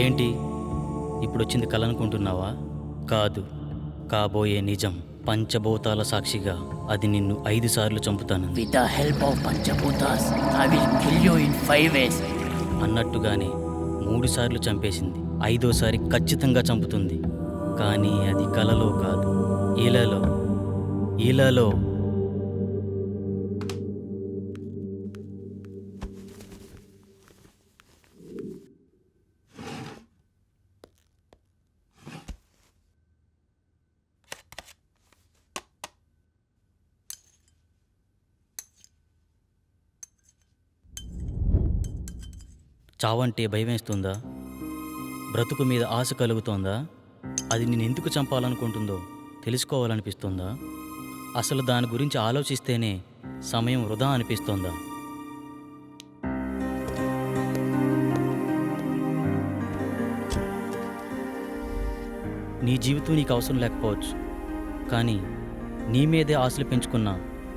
ఏంటి ఇప్పుడొచ్చింది కల అనుకుంటున్నావా? కాదు, కాబోయే నిజం. పంచభూతాల సాక్షిగా అది నిన్ను 5 సార్లు చంపుతానంది. With the help of Panchabutas, I will kill you in 5 ways. అన్నట్టుగానే 3 సార్లు చంపేసింది. 5వసారి ఖచ్చితంగా చంపుతుంది. కానీ అది కలలో కాదు, ఇలాలో. ఇలాలో చావంటే భయమేస్తుందా? బ్రతుకు మీద ఆశ కలుగుతోందా? అది నేను ఎందుకు చంపాలనుకుంటుందో తెలుసుకోవాలనిపిస్తుందా? అసలు దాని గురించి ఆలోచిస్తేనే సమయం వృధా అనిపిస్తోందా? నీ జీవితం నీకు అవసరం లేకపోవచ్చు, కానీ నీ మీదే ఆశలు పెంచుకున్న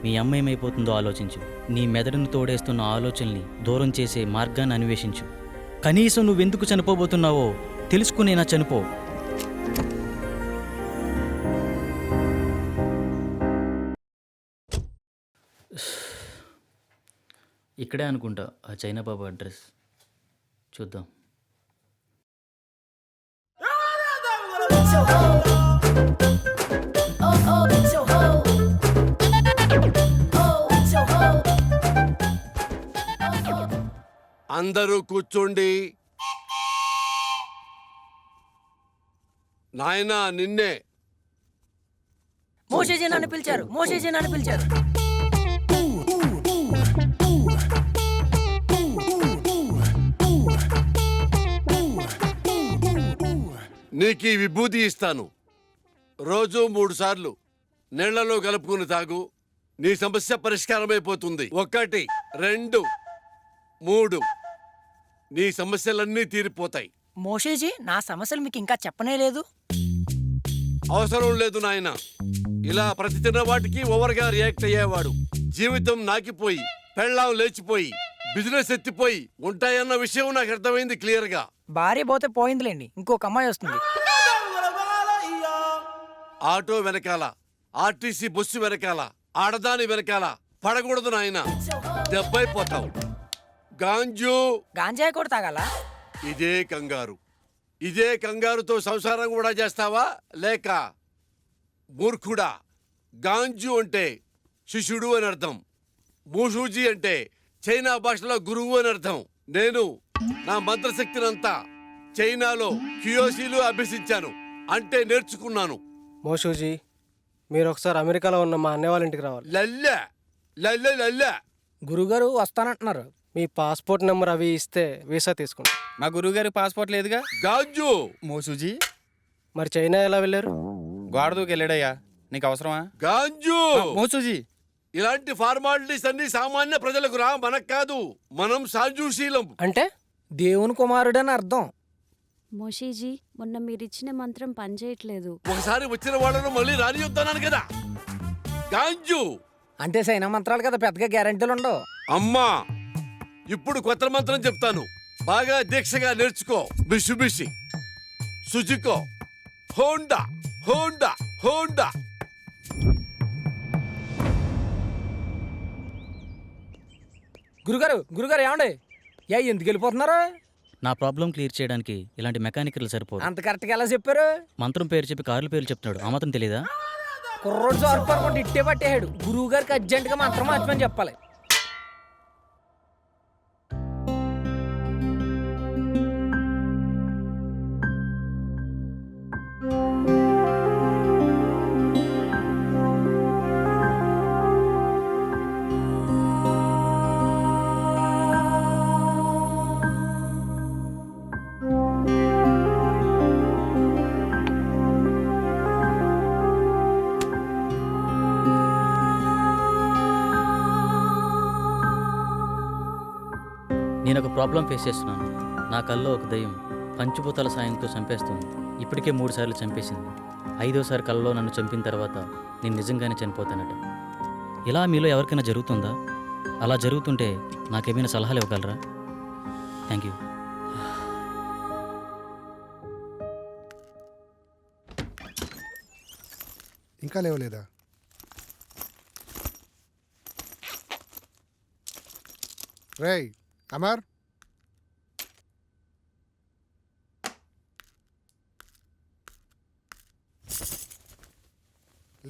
మీ అమ్మ ఏమైపోతుందో ఆలోచించు. నీ మెదడును తోడేస్తున్న ఆలోచనల్ని దూరం చేసే మార్గాన్ని అన్వేషించు. కనీసం నువ్వెందుకు చనిపోబోతున్నావో తెలుసుకునేనా చనిపో. ఇక్కడే అనుకుంటా ఆ చైనా బాబు అడ్రస్. చూద్దాం. అందరూ కూర్చోండి. నాయనా నిన్నే. మోషేజీ నన్ను పిలిచారు, మోషేజీ నన్ను పిలిచారు. నీకు ఈ విభూతి ఇస్తాను. రోజు 3 సార్లు నీళ్లలో కలుపుకుని తాగు. నీ సమస్య పరిష్కారమైపోతుంది. 1 2 3 నీ సమస్యలన్నీ తీరిపోతాయి. మోషేజీ, నా సమస్యలు మీకు ఇంకా చెప్పనే లేదు. అవసరం లేదు నాయన. ఇలా ప్రతి చిన్న వాటికి ఓవర్గా రియాక్ట్ అయ్యేవాడు జీవితం నాకిపోయి, పెళ్ళాం లేచిపోయి, బిజినెస్ ఎత్తిపోయి ఉంటాయన్న విషయం నాకు అర్థమైంది క్లియర్ గా. భార్య పోతే పోయిందిలేండి, ఇంకొక అమ్మాయి వస్తుంది. ఆటో వెనకాల, ఆర్టీసీ బస్సు వెనకాల, ఆడదాని వెనకాల పడకూడదు నాయన, దెబ్బైపోతావు. గాంజు గాంజాయి కూడా తాగాల? ఇదే కంగారు. ఇదే కంగారుతో సంసారం కూడా చేస్తావా? లేక మూర్ఖుడా? గాంజు అంటే శిష్యుడు అని అర్థం. మూషూజీ అంటే చైనా భాషలో గురువు అని అర్థం. నేను నా మంత్రశక్తినంతా చైనాలో క్యూయోసీలు అభ్యసించాను, అంటే నేర్చుకున్నాను. మోషూజీ, మీరు ఒకసారి అమెరికాలో ఉన్న మా అన్నయ్య వాళ్ళ ఇంటికి రావాలి. లల్లె లల్లె లల్లె. గురుగారు వస్తానంటున్నారు. మీ పాస్పోర్ట్ నెంబర్ అవి ఇస్తే వీసా తీసుకుంటా. మా గురువుగారి పాస్పోర్ట్ లేదుగా. గాంజు మోసూజీ, మరి చైనా ఎలా వెళ్ళారు? గోడ దూకి వెళ్ళాడయ్యా. నీకు అవసరమా? గాంజు మోసూజీ, ఇలాంటి ఫార్మాలిటీస్ అన్ని సామాన్య ప్రజలకు రా, మనకు కాదు. మనం సాంజుశీలం. అంటే దేవుని కుమారుడని అర్థం. మోషీజీ, మొన్న మీరిచ్చిన మంత్రం పనిచేయట్లేదు. ఒకసారి వచ్చిన వాళ్ళను మళ్ళీ రానియొద్దన్నాను కదా. గాంజు అంటే సైనా మంత్రాలు కదా, పెద్దగా గ్యారెంటీలు ఉండవు. అమ్మా, ఇప్పుడు కొత్త మంత్రం చెప్తాను, బాగా దీక్షగా నేర్చుకో. బిషుబిషి, సుజుకో, హోండా హోండా హోండా. గురుగారు ఏమండి? ఎందుకు వెళ్ళిపోతున్నారు? నా ప్రాబ్లం క్లియర్ చేయడానికి ఇలాంటి మెకానికల్ సరిపోదు. అంత కరెక్ట్గా ఎలా చెప్పారు? మంత్రం పేరు చెప్పి కార్ల పేర్లు చెప్తున్నాడు, ఆ మాత్రం తెలీదా? కుర్రోడు జారుపడుకుంటే ఇట్టే పట్టేశాడు. గురువు గారికి అర్జెంటుగా మంత్రం మార్చమని చెప్పాలి. నేను ఒక ప్రాబ్లం ఫేస్ చేస్తున్నాను. నా కల్లో ఒక దయ్యం పంచభూతాల సాయంతో చంపేస్తుంది. ఇప్పటికే 3 సార్లు చంపేసింది. 5వసారి కల్లో నన్ను చంపిన తర్వాత నేను నిజంగానే చనిపోతానట. ఇలా మీలో ఎవరికైనా జరుగుతుందా? అలా జరుగుతుంటే నాకేమైనా సలహాలు ఇవ్వగలరా? Thank you. ఇంకా లేవలేదా? రేయ్ అమర్,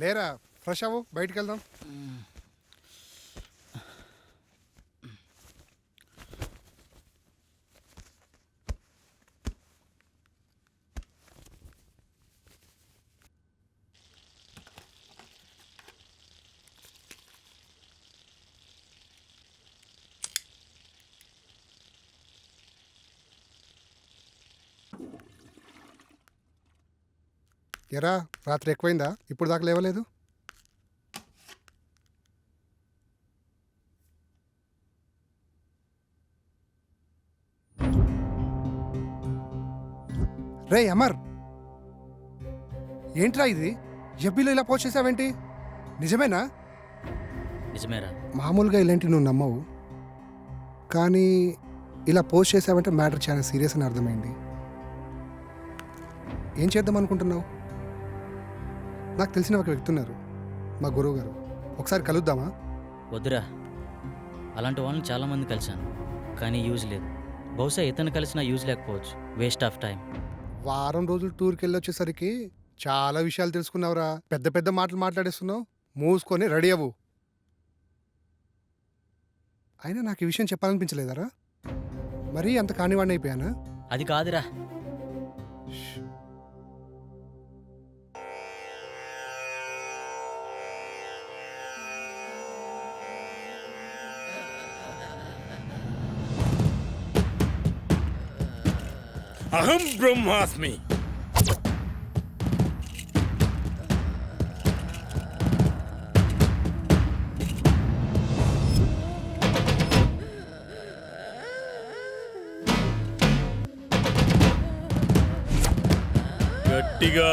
లేరా? ఫ్రెష్ అవ్వు, బయటికి వెళ్దాం. ఎరా, రాత్రి ఎక్కువైందా? ఇప్పుడు దాకా లేవలేదు? రే అమర్, ఏంట్రా ఇది? ఎఫ్బీలో ఇలా పోస్ట్ చేసావేంటి? నిజమేనా? నిజమేరా. మామూలుగా ఇలాంటివి నువ్వు నమ్మవు, కానీ ఇలా పోస్ట్ చేసావంటే మ్యాటర్ చాలా సీరియస్ అని అర్థమైంది. ఏం చేద్దాం అనుకుంటున్నావు? నాకు తెలిసిన ఒక వ్యక్తి ఉన్నారు, మా గురువు గారు. ఒకసారి కలుద్దామా? వద్దురా, అలాంటి వాళ్ళని చాలామంది కలిశాను, కానీ యూజ్ లేదు. బహుశా ఇతను కలిసినా యూజ్ లేకపోవచ్చు. Waste of time. వారం రోజులు టూర్కి వెళ్ళి వచ్చేసరికి చాలా విషయాలు తెలుసుకున్నావురా. పెద్ద పెద్ద మాటలు మాట్లాడేస్తున్నావు. మూసుకొని రెడీ అవ్వు. అయినా నాకు ఈ విషయం చెప్పాలనిపించలేదారా? మరీ అంత కానివాడిని అయిపోయానా? అది కాదురా. అహం బ్రహ్మాస్మి. గట్టిగా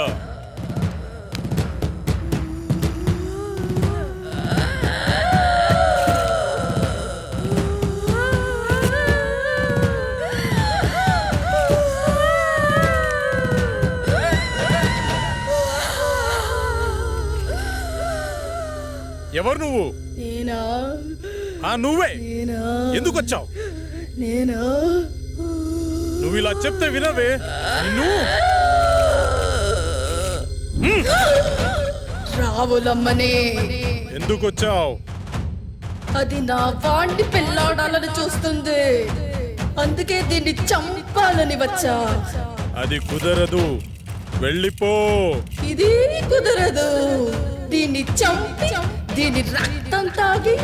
ఎవరు నువ్వు? నేనా? నువ్వే. నేనా? ఎందుకు వచ్చావు? నేనా? నువ్వు ఇలా చెప్తే వినవే. నిన్ను రావులమ్మనే. ఎందుకు వచ్చావు? అది నా వాణ్ణి పెళ్ళాడాలని చూస్తుంది, అందుకే దీన్ని చంపాలని వచ్చా. అది కుదరదు, వెళ్ళిపో. ఇది కుదరదు, దీన్ని చంపి దీని రక్తం తాగి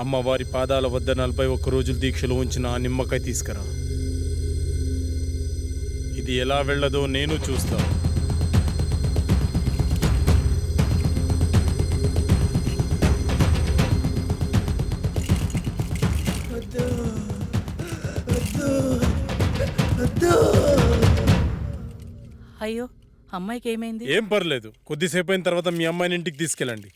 అమ్మవారి పాదాల వద్ద 41 రోజులు దీక్షలు ఉంచిన ఆ నిమ్మకాయ తీసుకురా. ఇది ఎలా వెళ్ళదో నేను చూస్తా. అయ్యో, అమ్మాయికి ఏమైంది? ఏం పర్లేదు, కొద్దిసేపు అయిన తర్వాత మీ అమ్మాయిని ఇంటికి తీసుకెళ్ళండి.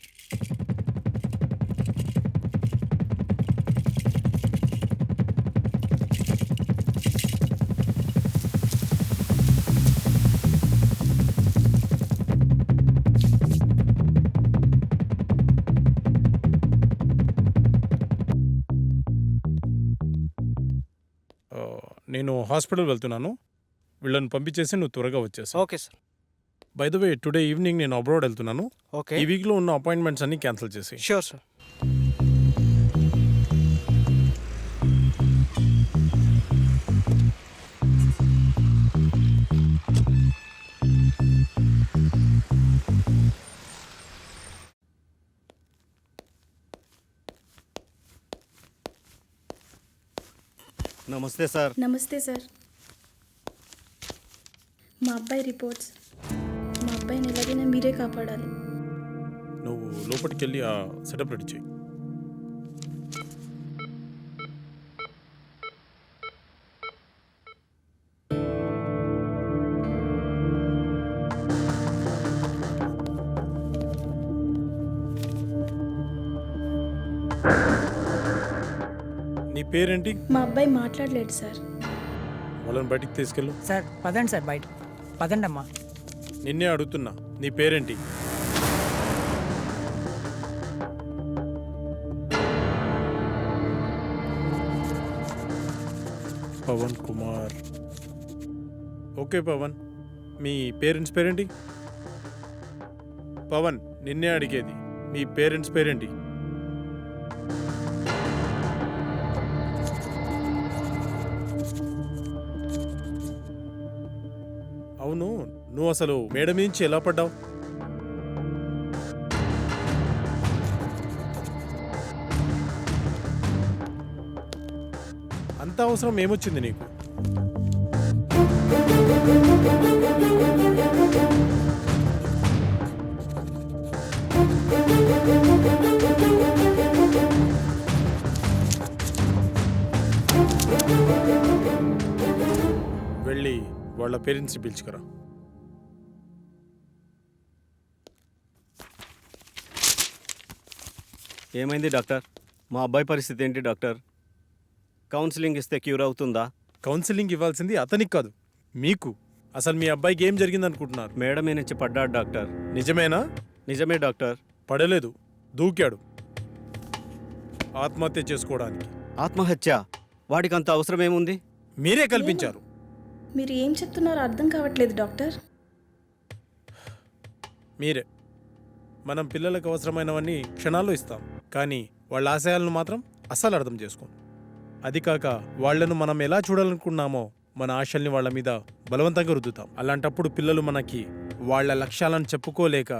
నేను హాస్పిటల్ వెళ్తున్నాను, వీళ్ళని పంపించేసి నువ్వు త్వరగా వచ్చేసి. Okay sir. By the way, today evening నేను అబ్రాడ్ వెళ్తున్నాను. ఓకే, ఈ వీక్లో ఉన్న అపాయింట్మెంట్స్ అన్ని క్యాన్సిల్ చేసి. Sure sir. నమస్తే సార్. నమస్తే సార్. మా అబ్బాయి రిపోర్ట్స్. మా అబ్బాయిని ఎలాగైనా మీరే కాపాడాలి. నువ్వు లోపలికి వెళ్ళి ఆ సెటప్ రెడీ చేయి. నీ పేరేంటి? మా అబ్బాయి మాట్లాడలేడు సార్. వాళ్ళని బయటికి తీసుకెళ్ళు. సార్ పదండి సార్, బయట పదండి అమ్మా. నిన్నే అడుగుతున్నా, నీ పేరేంటి? పవన్ కుమార్. ఓకే పవన్, మీ పేరెంట్స్ పేరేంటి? పవన్, నిన్నే అడిగేది, మీ పేరెంట్స్ పేరేంటి? అవును, నువ్వు అసలు మేడ నుంచి ఎలా పడ్డావు? అంత అవసరం ఏమొచ్చింది నీకు? వెళ్ళి వాళ్ళ పేరెంట్స్ని పిలుచుకురా. ఏమైంది డాక్టర్? మా అబ్బాయి పరిస్థితి ఏంటి డాక్టర్? కౌన్సిలింగ్ ఇస్తే క్యూర్ అవుతుందా? కౌన్సిలింగ్ ఇవ్వాల్సింది అతనికి కాదు, మీకు. అసలు మీ అబ్బాయికి ఏం జరిగింది అనుకుంటున్నారు? మేడ మీద నుంచి పడ్డాడు డాక్టర్. నిజమేనా? నిజమే డాక్టర్. పడలేదు, దూకాడు ఆత్మహత్య చేసుకోవడానికి. ఆత్మహత్య? వాడికి అంత అవసరం ఏముంది? మీరే కల్పించారు. మీరు ఏం చెప్తున్నారో అర్థం కావట్లేదు డాక్టర్. మీరే. మనం పిల్లలకు అవసరమైనవన్నీ క్షణాల్లో ఇస్తాం, కానీ వాళ్ళ ఆశయాలను మాత్రం అస్సలు అర్థం చేసుకోం. అది కాక వాళ్లను మనం ఎలా చూడాలనుకున్నామో మన ఆశల్ని వాళ్ళ మీద బలవంతంగా రుద్దుతాం. అలాంటప్పుడు పిల్లలు మనకి వాళ్ళ లక్ష్యాలను చెప్పుకోలేక,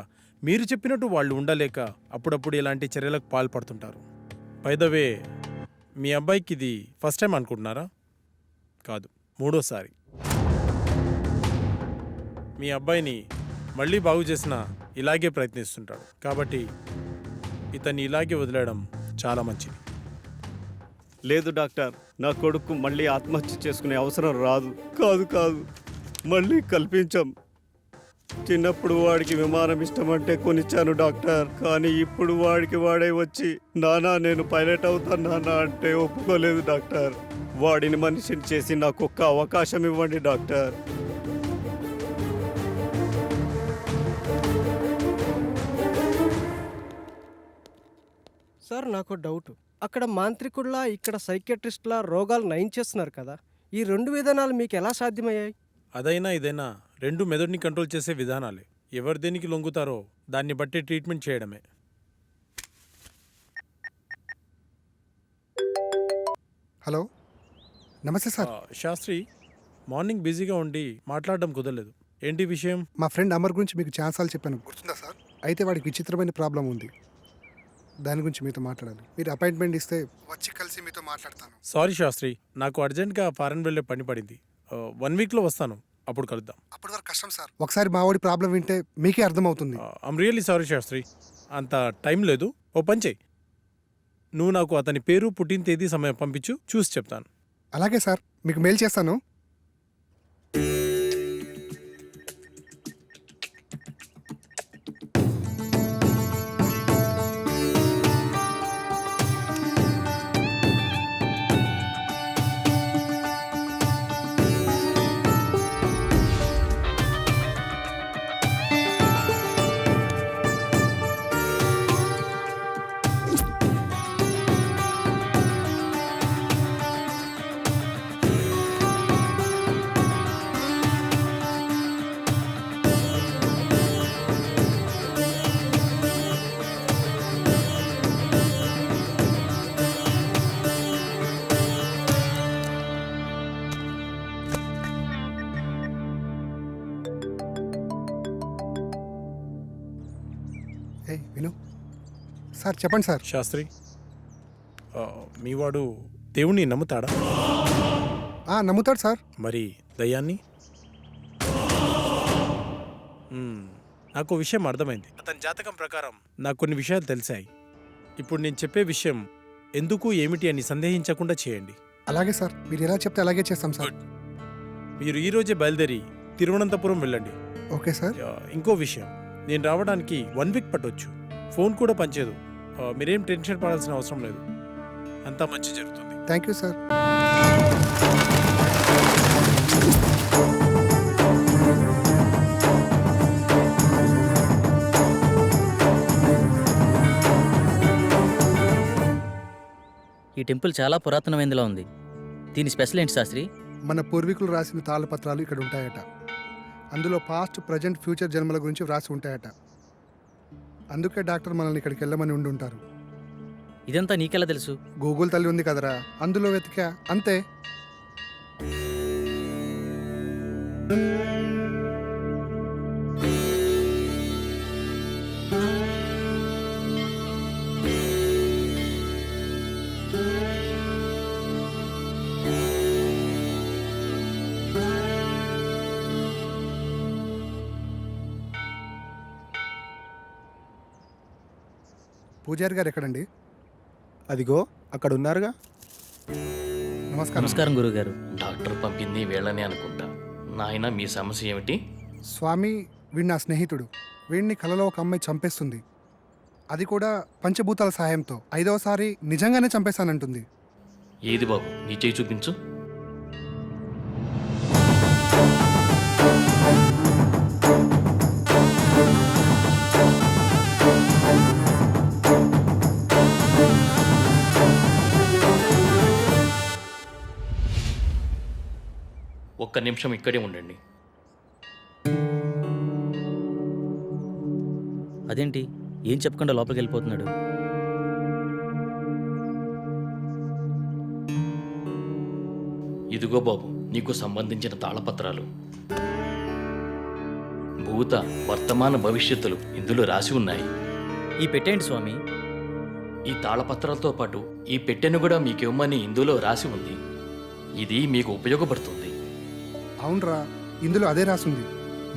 మీరు చెప్పినట్టు వాళ్ళు ఉండలేక అప్పుడప్పుడు ఇలాంటి చర్యలకు పాల్పడుతుంటారు. బై ద వే, మీ అబ్బాయికి ఇది ఫస్ట్ టైం అనుకుంటున్నారా? కాదు, 3వసారి. మీ అబ్బాయిని మళ్ళీ బాగు చేసిన ఇలాగే ప్రయత్నిస్తుంటాడు. కాబట్టి ఇతన్ని ఇలాగే వదిలేయడం చాలా మంచిది. లేదు డాక్టర్, నా కొడుకు మళ్ళీ ఆత్మహత్య చేసుకునే అవసరం రాదు. కాదు, మళ్ళీ కల్పించాం. చిన్నప్పుడు వాడికి విమానం ఇష్టమంటే కొనిచ్చాను డాక్టర్. కానీ ఇప్పుడు వాడికి వాడే వచ్చి నానా నేను పైలట్ అవుతాను నానా అంటే ఒప్పుకోలేదు డాక్టర్. వాడిని మనిషిని చేసి నాకు ఒక్క అవకాశం ఇవ్వండి డాక్టర్. సార్ నాకు డౌట్. అక్కడ మాంత్రికుల్లా ఇక్కడ సైకియాట్రిస్ట్లా రోగాలు నయం చేస్తున్నారు కదా, ఈ 2 విధానాలు మీకు ఎలా సాధ్యమయ్యాయి? అదైనా ఇదైనా రెండు మెదడుని కంట్రోల్ చేసే విధానాలే. ఎవరు దేనికి లొంగుతారో దాన్ని బట్టి ట్రీట్మెంట్ చేయడమే. హలో, నమస్తే సార్. శాస్త్రి, మార్నింగ్ బిజీగా ఉండి మాట్లాడడం కుదరలేదు. ఏంటి విషయం? మా ఫ్రెండ్ అమర్ గురించి మీకు ఛాన్సాలు చెప్పాను, గుర్తుందా సార్? అయితే వాడికి విచిత్రమైన ప్రాబ్లం ఉంది, దాని గురించి మీతో మాట్లాడాలి. మీరు అపాయింట్మెంట్ ఇస్తే వచ్చి కలిసి మీతో మాట్లాడతాను. సారీ శాస్త్రి, నాకు అర్జెంట్గా ఫారెన్ వెళ్ళే పని పడింది. 1 వీక్లో వస్తాను, అప్పుడు కలుద్దాం. అప్పటి వరకు కష్టం సార్. ఒకసారి మా వాడి ప్రాబ్లం వింటే మీకే అర్థమవుతుంది. ఐమ్ రియల్లీ సారీ శాస్త్రి, అంత టైం లేదు. ఓ పని చెయ్యి, నువ్వు నాకు అతని పేరు, పుట్టిన తేదీ, సమయం పంపించు, చూసి చెప్తాను. అలాగే సార్, మీకు మెయిల్ చేస్తాను. విను సార్, చెప్పండి సార్. శాస్త్రి, మీ వాడు దేవుణ్ణి నమ్ముతాడా? నమ్ముతాడు సార్. మరి దయ్యాన్ని? నాకు విషయం అర్థమైంది. అతని జాతకం ప్రకారం నాకు కొన్ని విషయాలు తెలిసాయి. ఇప్పుడు నేను చెప్పే విషయం ఎందుకు ఏమిటి అని సందేహించకుండా చేయండి. అలాగే సార్, మీరు ఎలా చెప్తే అలాగే చేస్తాం సార్. మీరు ఈరోజే బయలుదేరి తిరువనంతపురం వెళ్ళండి. Okay sir. ఇంకో విషయం, నేను రావడానికి 1 వీక్ పట్టొచ్చు. ఫోన్ కూడా పనిచేయదు. మీరేం టెన్షన్ పడాల్సిన అవసరం లేదు, అంతా మంచి జరుగుతుంది. Thank you sir. ఈ టెంపుల్ చాలా పురాతనమైనదిలా ఉంది. దీని స్పెషల్ ఏంటి శాస్త్రి? మన పూర్వీకులు రాసిన తాళపత్రాలు ఇక్కడ ఉంటాయట. అందులో పాస్ట్, ప్రజెంట్, ఫ్యూచర్ జన్మల గురించి వ్రాసి ఉంటాయట. అందుకే డాక్టర్ మనల్ని ఇక్కడికి వెళ్ళమని ఉండి ఉంటారు. ఇదంతా నీకెలా తెలుసు? గూగుల్ తల్లి ఉంది కదరా, అందులో వెతికా అంతే. పూజారి గారు ఎక్కడండి? అదిగో అక్కడ ఉన్నారుగా. నమస్కారం. నమస్కారం గురుగారు. డాక్టర్ పంపింది వీళ్ళని అనుకుంటా. నాయన మీ సమస్య ఏమిటి? స్వామి, వీడు నా స్నేహితుడు. వీడిని కలలో ఒక అమ్మాయి చంపేస్తుంది. అది కూడా పంచభూతాల సహాయంతో. 5వసారి నిజంగానే చంపేశానంటుంది. ఏది బాబు, నీ చేయి చూపించు. ఒక్క నిమిషం ఇక్కడే ఉండండి. అదేంటి ఏం చెప్పకుండా లోపలికి వెళ్ళిపోతున్నాడు? ఇదిగో బాబు, నీకు సంబంధించిన తాళపత్రాలు. భూత, వర్తమాన, భవిష్యత్తులు ఇందులో రాసి ఉన్నాయి. ఈ పెట్టేంటి స్వామి? ఈ తాళపత్రాలతో పాటు ఈ పెట్టెను కూడా మీకు ఇవ్వమని ఇందులో రాసి ఉంది. ఇది మీకు ఉపయోగపడుతుంది. అవునరా, ఇందులో అదే రాసుంది.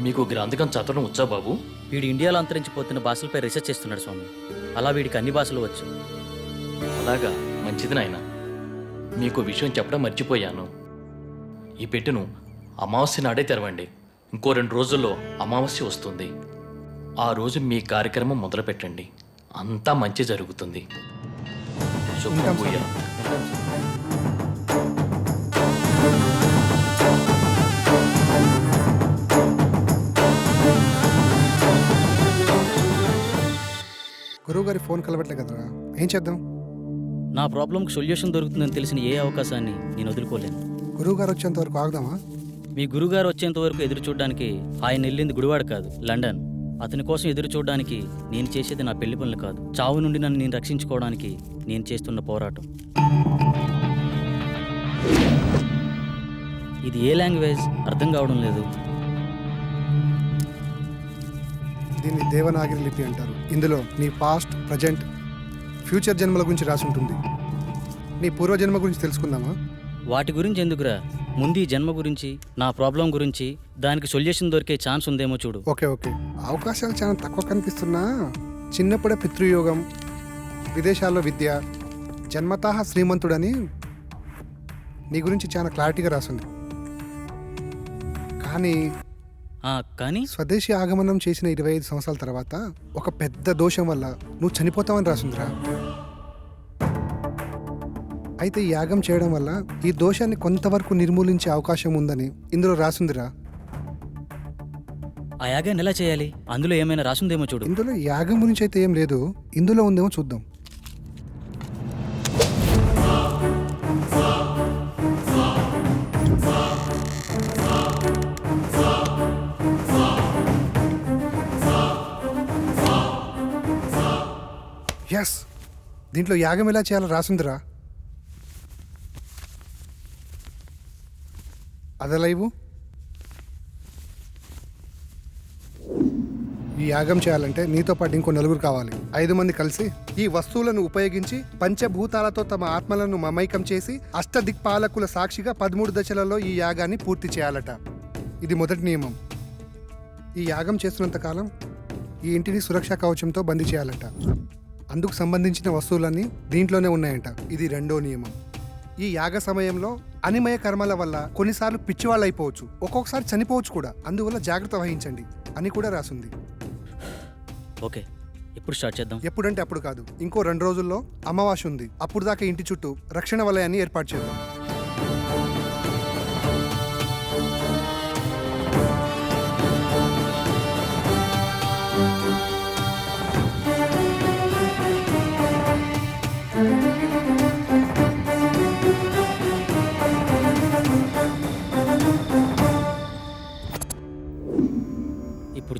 మీకు గ్రంథకం చదవడం వచ్చా బాబు? వీడు ఇండియాలో అంతరించిపోతున్న భాషలపై రీసెర్చ్ చేస్తున్నాడు స్వామి. అలా వీడికి అన్ని భాషలు వచ్చు. అలాగా, మంచిది నాయన. మీకు విషయం చెప్పడం మర్చిపోయాను. ఈ పెట్టెను అమావాస్య నాడే తెరవండి. ఇంకో 2 రోజుల్లో అమావాస్య వస్తుంది. ఆ రోజు మీ కార్యక్రమం మొదలు పెట్టండి. అంతా మంచి జరుగుతుంది. శుభం భూయా. గురువుగారి ఫోన్ కలవట్లే కదరా, ఏం చేద్దాం? నా ప్రాబ్లంకి సొల్యూషన్ దొరుకుతుందని తెలిసిన ఏ అవకాశాన్ని నేను వదులుకోలేను. గురువుగారు వచ్చేంత వరకు ఆగుదామా? మీ గురుగారు వచ్చేంత వరకు ఎదురు చూడడానికి ఆయన వెళ్ళింది గుడివాడ కాదు, లండన్. అతని కోసం ఎదురు చూడడానికి నేను చేసేది నా పెళ్లి పనులు కాదు, చావు నుండి నన్ను నేను రక్షించుకోవడానికి నేను చేస్తున్న పోరాటం. ఇది ఏ లాంగ్వేజ్ అర్థం కావడం లేదు. దీన్ని దేవనాగిరి లిపి అంటారు. ఇందులో నీ పాస్ట్, ప్రజెంట్, ఫ్యూచర్ జన్మల గురించి రాసి ఉంటుంది. నీ పూర్వజన్మ గురించి తెలుసుకుందామా? వాటి గురించి ఎందుకురా, ముందు ఈ జన్మ గురించి, నా ప్రాబ్లం గురించి, దానికి సొల్యూషన్ దొరికే ఛాన్స్ ఉందేమో చూడు. ఓకే ఓకే, అవకాశాలు చాలా తక్కువ కనిపిస్తున్నా చిన్నప్పుడే పితృయోగం, విదేశాల్లో విద్య, జన్మతః శ్రీమంతుడని నీ గురించి చాలా క్లారిటీగా రాసింది. కానీ స్వదేశీ ఆగమనం చేసిన 25 సంవత్సరాల తర్వాత ఒక పెద్ద దోషం వల్ల నువ్వు చనిపోతావని రాసిందిరా. అయితే ఈ యాగం చేయడం వల్ల ఈ దోషాన్ని కొంతవరకు నిర్మూలించే అవకాశం ఉందని ఇందులో రాసిందిరా. ఆ యాగాన్ని ఎలా చేయాలి? అందులో ఏమైనా రాసుందేమో చూడు. ఇందులో యాగం గురించి అయితే ఏం లేదు, ఇందులో ఉందేమో చూద్దాం. ఎస్, దీంట్లో యాగం ఎలా చేయాలో రాసిందిరా. అదలైవు. ఈ యాగం చేయాలంటే నీతో పాటు ఇంకో 4 కావాలి. 5 మంది కలిసి ఈ వస్తువులను ఉపయోగించి పంచభూతాలతో తమ ఆత్మలను మమైకం చేసి అష్టదిక్పాలకుల సాక్షిగా 13 దశలలో ఈ యాగాన్ని పూర్తి చేయాలట. ఇది మొదటి నియమం. ఈ యాగం చేస్తున్నంత కాలం ఈ ఇంటిని సురక్షా కవచంతో బందీ చేయాలట. అందుకు సంబంధించిన వస్తువులన్నీ దీంట్లోనే ఉన్నాయంట. ఇది 2వ నియమం. ఈ యాగ సమయంలో అనిమయ కర్మల వల్ల కొన్నిసార్లు పిచ్చివాళ్ళు అయిపోవచ్చు, ఒక్కొక్కసారి చనిపోవచ్చు కూడా. అందువల్ల జాగ్రత్త వహించండి అని కూడా రాసింది. ఓకే, ఎప్పుడు స్టార్ట్ చేద్దాం? ఎప్పుడంటే అప్పుడు కాదు, ఇంకో 2 రోజుల్లో అమావాస్య ఉంది. అప్పుడు దాకా ఇంటి చుట్టూ రక్షణ వలయాన్ని ఏర్పాటు చేద్దాం.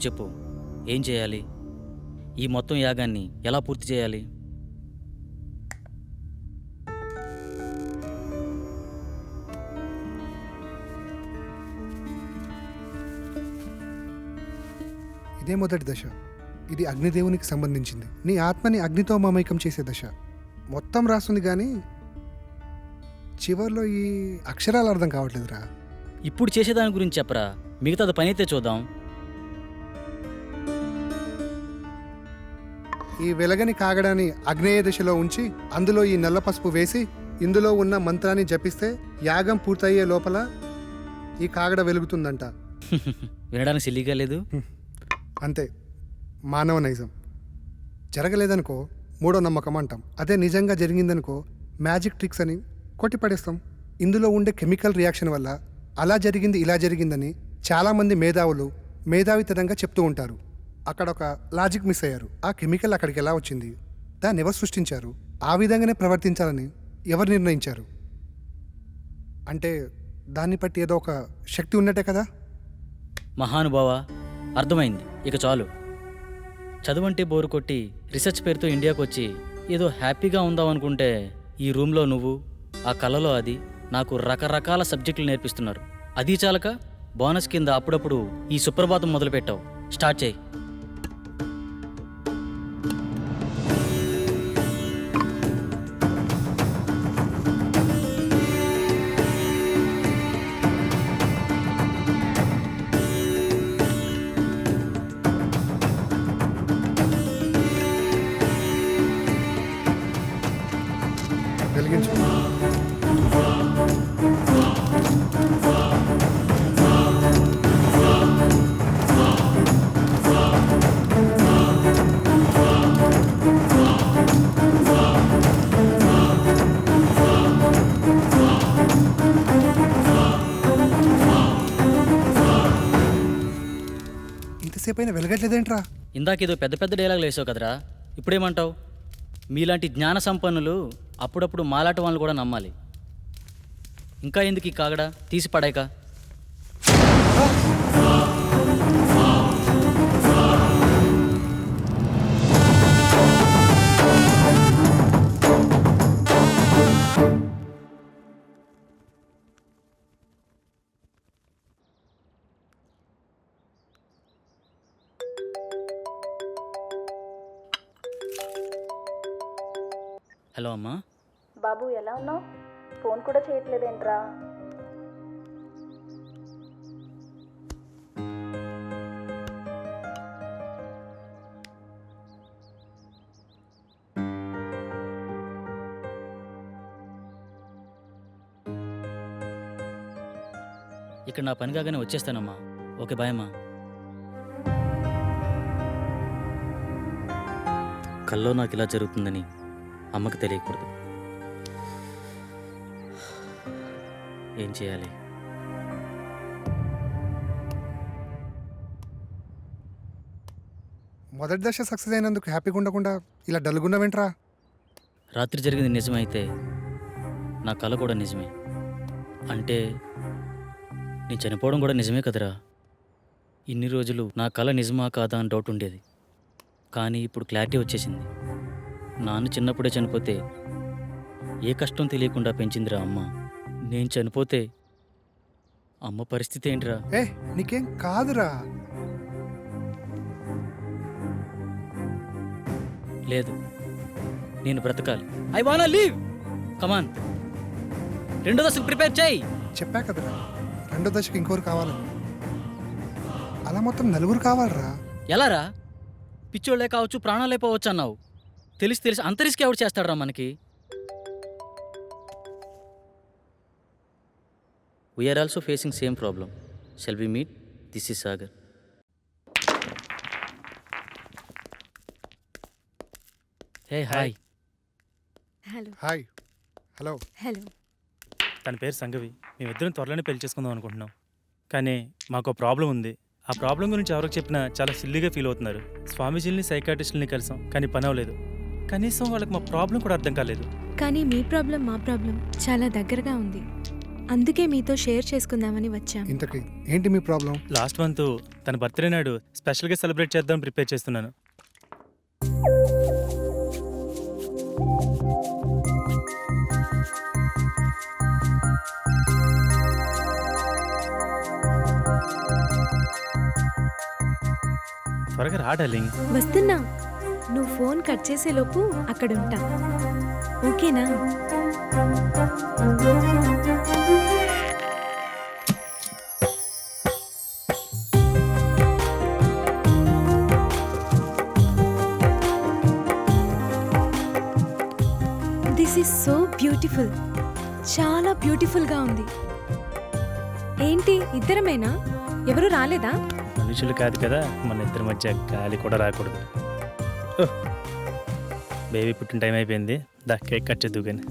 చెప్పు, ఏం చేయాలి? ఈ మొత్తం యాగాన్ని ఎలా పూర్తి చేయాలి? ఇదే మొదటి దశ. ఇది అగ్నిదేవునికి సంబంధించింది. నీ ఆత్మని అగ్నితో మమైకం చేసే దశ. మొత్తం రాస్తుంది కానీ చివర్లో ఈ అక్షరాలు అర్థం కావట్లేదురా. ఇప్పుడు చేసేదాని గురించి చెప్పరా, మిగతాది పని అయితే చూద్దాం. ఈ వెలగని కాగడాన్ని అగ్నేయ దిశలో ఉంచి అందులో ఈ నల్ల పసుపు వేసి ఇందులో ఉన్న మంత్రాన్ని జపిస్తే యాగం పూర్తయ్యే లోపల ఈ కాగడ వెలుగుతుందంట. వినడానికి సిల్లిగా లేదు. అంతే, మానవ నైజం. జరగలేదనుకో మూడో నమ్మకం అంటాం. అదే నిజంగా జరిగిందనుకో మ్యాజిక్ ట్రిక్స్ అని కొట్టిపడేస్తాం. ఇందులో ఉండే కెమికల్ రియాక్షన్ వల్ల అలా జరిగింది ఇలా జరిగిందని చాలామంది మేధావులు మేధావితనంగా చెప్తూ ఉంటారు. అక్కడ ఒక లాజిక్ మిస్ అయ్యారు. ఆ కెమికల్ అక్కడికి ఎలా వచ్చింది, దాన్ని ఎవరు సృష్టించారు, ఆ విధంగానే ప్రవర్తించాలని ఎవరు నిర్ణయించారు? అంటే దాన్ని బట్టి ఏదో ఒక శక్తి ఉన్నట్టే కదా. మహానుభావ, అర్థమైంది. ఇక చాలు. చదువంటే బోరు కొట్టి రీసెర్చ్ పేరుతో ఇండియాకు వచ్చి ఏదో హ్యాపీగా ఉందాం అనుకుంటే ఈ రూమ్లో నువ్వు, ఆ కళలో అది నాకు రకరకాల సబ్జెక్టులు నేర్పిస్తున్నారు. అది చాలక బోనస్ కింద అప్పుడప్పుడు ఈ సుప్రభాతం మొదలుపెట్టావు. స్టార్ట్ చేయి. వెలిగించు. ఇంతసేపు అయినా వెలగట్లేదేంట్రా? ఇందాకేదో పెద్ద పెద్ద డైలాగులు వేసావు కదరా, ఇప్పుడేమంటావు? మీలాంటి జ్ఞాన సంపన్నులు అప్పుడప్పుడు మాలాట వాళ్ళని కూడా నమ్మాలి. ఇంకా ఎందుకు ఈ కాగడా, తీసి పడాయిక. హలో అమ్మా. బాబు ఎలా ఉన్నావు? ఫోన్ కూడా చేయట్లేదేంట్రా? ఇక్కడ నా పని కాగానే వచ్చేస్తానమ్మా. ఓకే, బాయ్ అమ్మా. కల్లో నాకు ఇలా జరుగుతుందని అమ్మకి తెలియకూడదు. ఏం చేయాలి? మొదటి దశ సక్సెస్ అయినందుకు హ్యాపీగా ఉండకుండా ఇలా డల్గున్నావేంట్రా? రాత్రి జరిగింది నిజమైతే నా కళ కూడా నిజమే. అంటే నేను చనిపోవడం కూడా నిజమే కదరా. ఇన్ని రోజులు నా కళ నిజమా కాదా అని డౌట్ ఉండేది. కానీ ఇప్పుడు క్లారిటీ వచ్చేసింది. నాన్న చిన్నప్పుడే చనిపోతే ఏ కష్టం తెలియకుండా పెంచిందిరా అమ్మ. నేను చనిపోతే అమ్మ పరిస్థితి ఏంటిరా? ఏ నీకేం కాదురా. లేదు, నేను బ్రతకాలి. I want leave. కమాన్, రెండో దశకు ప్రిపేర్ చేయి. చెప్పా కదరా, రెండో దశకు ఇంకోరు కావాలని. అలా మొత్తం నలుగురు కావాలరా. ఎలారా? పిచ్చోళ్లే కావచ్చు, ప్రాణాలే పోవచ్చు అన్నావు. తెలిసి అంత రిస్క్ ఎవరు చేస్తాడరా మనకి? We are also facing same problem. Shall we meet? This is Sagar. Hey hi. Hello. Hi. Hello. Hello. తన పేరు సంగవి. మేమిద్దరం త్వరలోనే పెళ్లి చేసుకుందాం అనుకుంటున్నాం. కానీ మాకు ప్రాబ్లం ఉంది. ఆ ప్రాబ్లం గురించి ఎవరికి చెప్పినా చాలా సిల్లీగా ఫీల్ అవుతున్నారు. స్వామీజీని, సైకాట్రిస్టులని కలిసాం, కానీ పని అవ్వలేదు. కనీసం వాళ్ళకి మా ప్రాబ్లం కూడా అర్థం కాలేదు. కానీ మీ ప్రాబ్లం మా ప్రాబ్లం చాలా దగ్గరగా ఉంది. అందుకే మీతో షేర్ చేసుకుందామని వచ్చాం. ఇంతకీ ఏంటి మీ ప్రాబ్లం? లాస్ట్ మంత్ తన బర్త్డే నాడు స్పెషల్గా సెలబ్రేట్ చేద్దాం ప్రిపేర్ చేస్తున్నాను. త్వరగా రా డార్లింగ్. వస్తున్నా. నువ్వు ఫోన్ కట్ చేసేలోపు అక్కడ ఉంటా. ఓకేనా? This is so beautiful. చాలా బ్యూటిఫుల్గా ఉంది. ఏంటి ఇద్దరమేనా? ఎవరు రాలేదా? మనుషులు కాదు కదా, మన ఇద్దరి మధ్య గాలి కూడా రాకూడదు. బేబీ పుట్టిన టైం అయిపోయింది, దా కేక్ కట్ చేద్దు కానీ.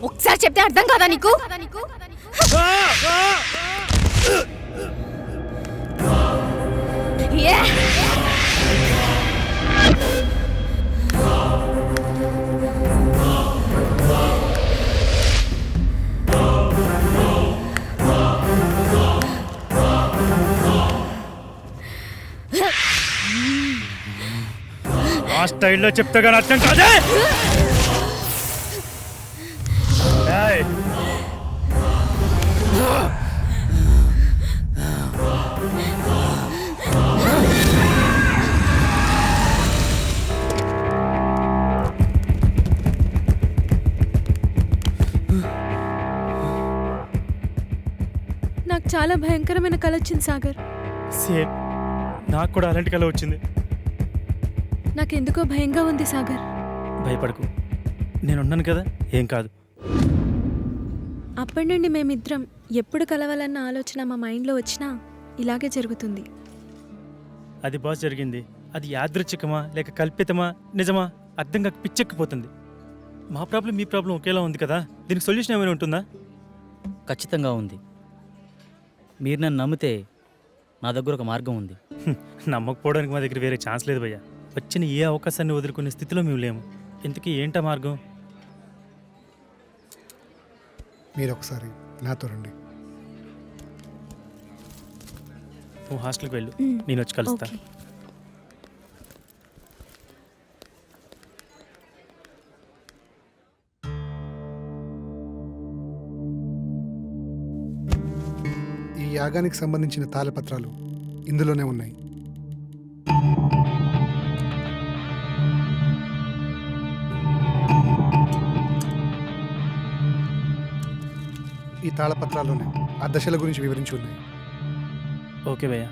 ఒకసారి చెప్తే అర్థం కాదా నీకు? ఆ స్టైల్లో చెప్తే కానీ అర్థం కాదే. నాకు చాలా భయంకరమైన కల వచ్చింది సాగర్. సేమ్ నాకు కూడా అలాంటి కల వచ్చింది. నాకెందుకో భయంగా ఉంది సాగర్. భయపడకు, నేనున్నాను కదా, ఏం కాదు. అప్పటి నుండి మేమిద్దరం ఎప్పుడు కలవాలన్న ఆలోచన మా మైండ్లో వచ్చినా ఇలాగే జరుగుతుంది. అది బాస్ జరిగింది. అది యాదృచ్ఛికమా లేక కల్పితమా నిజమా అర్థం కాక పిచ్చెక్కిపోతుంది. మా ప్రాబ్లం మీ ప్రాబ్లం ఒకేలా ఉంది కదా, దీనికి సొల్యూషన్ ఏమైనా ఉంటుందా? ఖచ్చితంగా ఉంది. మీరు నన్ను నమ్మితే నా దగ్గర ఒక మార్గం ఉంది. నమ్మకపోవడానికి మా దగ్గర వేరే ఛాన్స్ లేదు భయ్యా. వచ్చిన ఏ అవకాశాన్ని వదులుకునే స్థితిలో మేము లేము. ఇంతకీ ఏంటా మార్గం? మీరు ఒకసారి నాతో రండి. నువ్వు హాస్టల్కి వెళ్ళు, నేను వచ్చి కలుస్తా. ఓకే. ఈ యాగానికి సంబంధించిన తాళపత్రాలు ఇందులోనే ఉన్నాయి. ఈ తాళపత్రాల్లోనే ఆ దశల గురించి వివరించి ఉన్నాయి. ఓకే భయ్యా.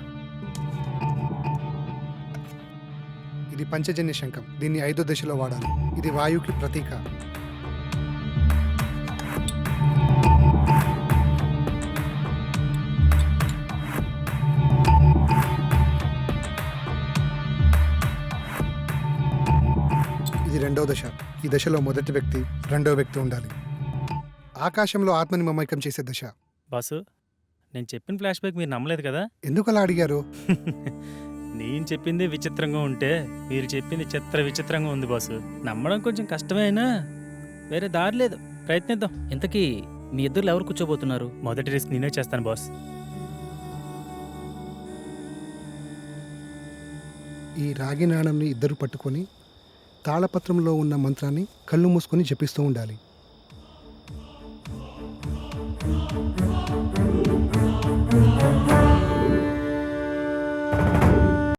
ఇది పంచజన్య శంఖం. దీన్ని 5వ దశలో వాడాలి. ఇది వాయువుకి ప్రతీక. ఇది 2వ దశ. ఈ దశలో మొదటి వ్యక్తి, 2వ వ్యక్తి ఉండాలి. ఆకాశంలో ఆత్మని మమైకం చేసే దశ. బాసు, నేను చెప్పిన ఫ్లాష్ బ్యాక్ మీరు నమ్మలేదు కదా? ఎందుకు అలా అడిగారు? నేను చెప్పింది విచిత్రంగా ఉంటే మీరు చెప్పింది విచిత్రంగా ఉంది బాసు. నమ్మడం కొంచెం కష్టమైనా వేరే దారి లేదు, ప్రయత్నిద్దాం. ఇంతకీ మీ ఇద్దరు ఎవరు కూర్చోబోతున్నారు? మొదటి రిస్క్ నేనే చేస్తాను బాస్. ఈ రాగి నాణంని ఇద్దరు పట్టుకొని తాళపత్రంలో ఉన్న మంత్రాన్ని కళ్ళు మూసుకొని జపిస్తూ ఉండాలి.